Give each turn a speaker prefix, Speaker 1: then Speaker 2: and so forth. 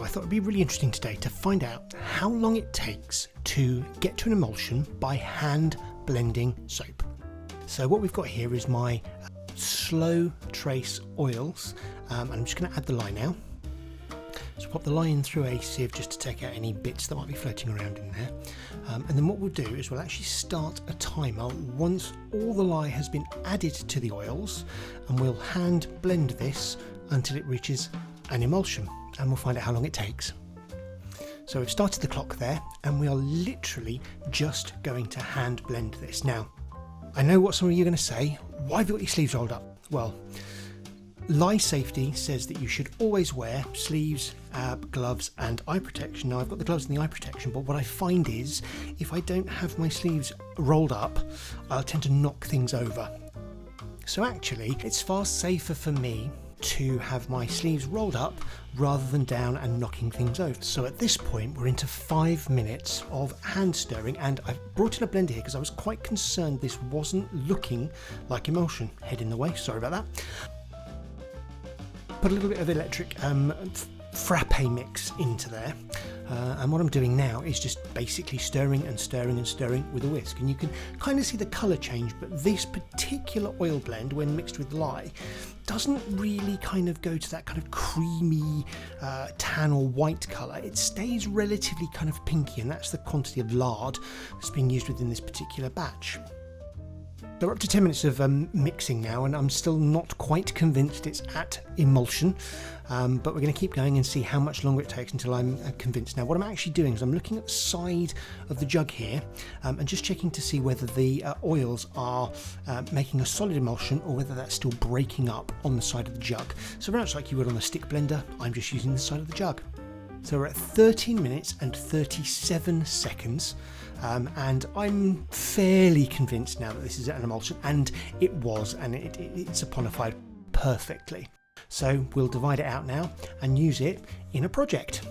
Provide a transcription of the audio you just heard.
Speaker 1: I thought it'd be really interesting today to find out how long it takes to get to an emulsion by hand blending soap. So what we've got here is my slow trace oils, and I'm just going to add the lye now. So pop the lye in through a sieve just to take out any bits that might be floating around in there. And then what we'll do is we'll actually start a timer once all the lye has been added to the oils, and we'll hand blend this until it reaches an emulsion, and we'll find out how long it takes. So we've started the clock there, and we are literally just going to hand blend this. Now, I know what some of you are going to say. Why have you got your sleeves rolled up? Well, lye safety says that you should always wear sleeves, gloves and eye protection. Now I've got the gloves and the eye protection, but what I find is if I don't have my sleeves rolled up, I'll tend to knock things over. So actually it's far safer for me to have my sleeves rolled up rather than down and knocking things over. So at this point we're into 5 minutes of hand stirring, and I've brought in a blender here because I was quite concerned this wasn't looking like emulsion. Head in the way, sorry about that. Put a little bit of electric frappe mix into there, and what I'm doing now is just basically stirring and stirring and stirring with a whisk, and you can kind of see the colour change, but this particular oil blend when mixed with lye doesn't really kind of go to that kind of creamy tan or white colour. It stays relatively kind of pinky, and that's the quantity of lard that's being used within this particular batch. So we're up to 10 minutes of mixing now, and I'm still not quite convinced it's at emulsion, but we're going to keep going and see how much longer it takes until I'm convinced. Now what I'm actually doing is I'm looking at the side of the jug here and just checking to see whether the oils are making a solid emulsion or whether that's still breaking up on the side of the jug. So very much like you would on a stick blender, I'm just using the side of the jug. So we're at 13 minutes and 37 seconds. And I'm fairly convinced now that this is an emulsion, and it was, and it's saponified perfectly. So we'll divide it out now and use it in a project.